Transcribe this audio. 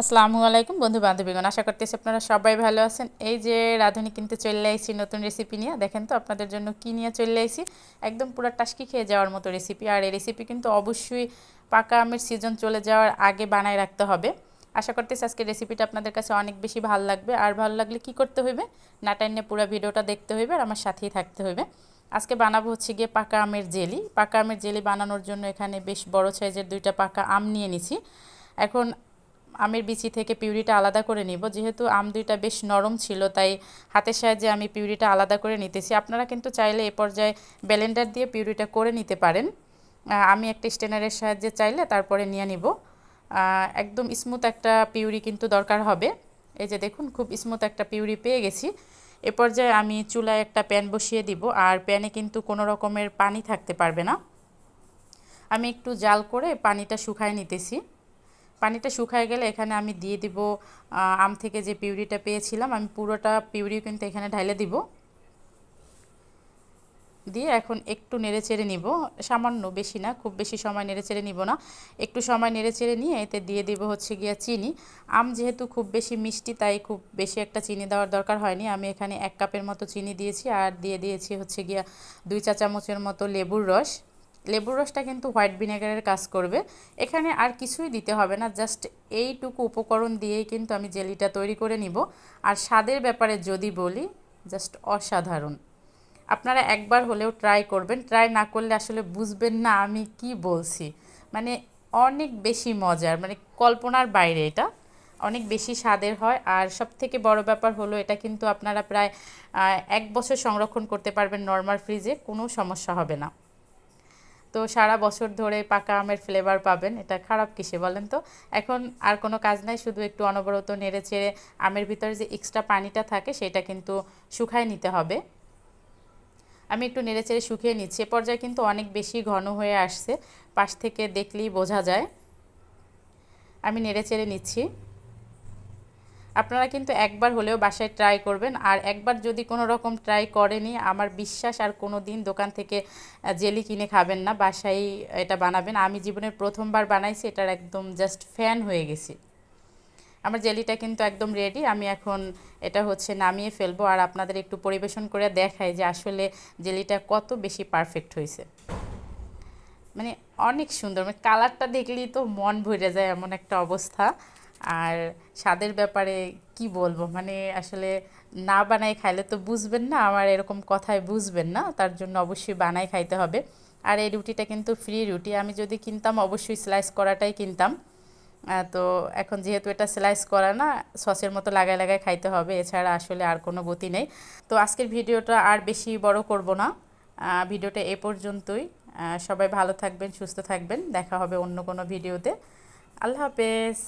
আসসালামু আলাইকুম বন্ধু বান্ধবীগণ, আশা করতেছি আপনারা সবাই ভালো আছেন। এই যে রাঁধুনি কিন্তু চলে আইছি নতুন রেসিপি নিয়ে। দেখেন তো আপনাদের জন্য কি নিয়ে চলে আইছি, একদম পুরো টাসকি খেয়ে যাওয়ার মতো রেসিপি। আর এই রেসিপি কিন্তু অবশ্যই পাকা আমের সিজন চলে যাওয়ার আগে বানায় রাখতে হবে। আশা করতেছি আজকে রেসিপিটা আপনাদের কাছে অনেক বেশি ভালো লাগবে। আর ভালো লাগলে কি করতে হইবে, না টাইনে পুরো ভিডিওটা দেখতে হইবে আর আমার সাথেই থাকতে হইবে। আজকে বানাবো হচ্ছে গিয়ে পাকা আমের জেলি। পাকা আমের জেলি বানানোর জন্য এখানে বেশ বড় সাইজের 2টা পাকা আম নিয়ে নিছি। এখন আমের বিচি থেকে পিউরিটা আলাদা করে নিব। যেহেতু আম দুইটা বেশ নরম ছিল, তাই হাতের সাহায্যে আমি পিউরিটা আলাদা করে নিতেছি। আপনারা কিন্তু চাইলে এ পর্যায়ে ব্লেন্ডার দিয়ে পিউরিটা করে নিতে পারেন। আমি একটা স্টেনারের সাহায্যে চাইলে তারপরে নিয়ে নিব। একদম স্মুথ একটা পিউরি কিন্তু দরকার হবে। এই যে দেখুন, খুব স্মুথ একটা পিউরি পেয়ে গেছি। এ পর্যায়ে আমি চুলায় একটা প্যান বসিয়ে দিব। আর প্যানে কিন্তু কোনো রকমের পানি থাকতে পারবে না। আমি একটু জাল করে পানিটা শুকায় নিতেছি। পানিটা শুকায় গেলে এখানে আমি দিয়ে দিব আম থেকে যে পিউরিটা পেয়েছিলাম, আমি পুরোটা পিউরি কিন্তু এখানে ঢাইলে দিব। দিয়ে এখন একটু নেড়েচেড়ে নিব, সামান্য, বেশি না, খুব বেশি সময় নেড়েচেড়ে নিব না। একটু সময় নেড়েচেড়ে নিয়ে এতে দিয়ে দিব হচ্ছে গিয়া চিনি। আম যেহেতু খুব বেশি মিষ্টি, তাই খুব বেশি একটা চিনি দেওয়ার দরকার হয়নি। আমি এখানে 1 কাপের মতো চিনি দিয়েছি। আর দিয়ে দিয়েছি হচ্ছে গিয়া 2 চা চামচের মতো লেবুর রস। লেবুর রসটা কিন্তু হোয়াইট ভিনেগারের কাজ করবে। এখানে আর কিছুই দিতে হবে না, জাস্ট এইটুকু উপকরণ দিয়েই কিন্তু আমি জেলিটা তৈরি করে নিব। আর স্বাদের ব্যাপারে যদি বলি, জাস্ট অসাধারণ। আপনারা একবার হলেও ট্রাই করবেন। ট্রাই না করলে আসলে বুঝবেন না আমি কি বলছি। মানে অনেক বেশি মজার, মানে কল্পনার বাইরে। এটা অনেক বেশি স্বাদের হয়। আর সবথেকে বড় ব্যাপার হলো, এটা কিন্তু আপনারা প্রায় 1 বছর সংরক্ষণ করতে পারবেন নর্মাল ফ্রিজে, কোনো সমস্যা হবে না। তো সারা বছর ধরে পাকা আমের ফ্লেভার পাবেন, এটা খারাপ কিসে বলেন তো। এখন আর কোনো কাজ নাই, শুধু একটু অনবরত নেড়ে চেড়ে আমের ভিতরে যে এক্সট্রা পানিটা থাকে সেটা কিন্তু শুকায় নিতে হবে। আমি একটু নেড়েচেড়ে শুকিয়ে নিচ্ছি। এ পর্যায়ে কিন্তু অনেক বেশি ঘন হয়ে আসছে, পাশ থেকে দেখলেই বোঝা যায়। আমি নেড়েচেড়ে নিচ্ছি। আপনারা কিন্তু একবার হলেও বাসায় ট্রাই করবেন। আর একবার যদি কোনো রকম ট্রাই করেনি, আমার বিশ্বাস আর কোনো দিন দোকান থেকে জেলি কিনে খাবেন না, বাসায় এটা বানাবেন। আমি জীবনের প্রথমবার বানাইছি, এটার একদম জাস্ট ফ্যান হয়ে গেছি। আমার জেলিটা কিন্তু একদম রেডি। আমি এখন এটা হচ্ছে নামিয়ে ফেলবো আর আপনাদের একটু পরিবেশন করে দেখাই যে আসলে জেলিটা কত বেশি পারফেক্ট হয়েছে। মানে অনেক সুন্দর, মানে কালারটা দেখলেই তো মন ভরে যায়, এমন একটা অবস্থা। আর স্বাদের ব্যাপারে কি বলবো, মানে আসলে না বানাই খাইলে তো বুঝবেন না, আমার এরকম কথায় বুঝবেন না, তার জন্য অবশ্যই বানাই খাইতে হবে। আর এই রুটিটা কিন্তু ফ্রি রুটি, আমি যদি কিনতাম অবশ্যই স্লাইস করাটাই কিনতাম। তো এখন যেহেতু এটা স্লাইস করা না, সসের মতো লাগায় লাগায় খাইতে হবে, এছাড়া আসলে আর কোনো গতি নেই। তো আজকের ভিডিওটা আর বেশি বড় করব না, ভিডিওটা এ পর্যন্তই। সবাই ভালো থাকবেন, সুস্থ থাকবেন, দেখা হবে অন্য কোনো ভিডিওতে। আল্লাহ হাফেজ।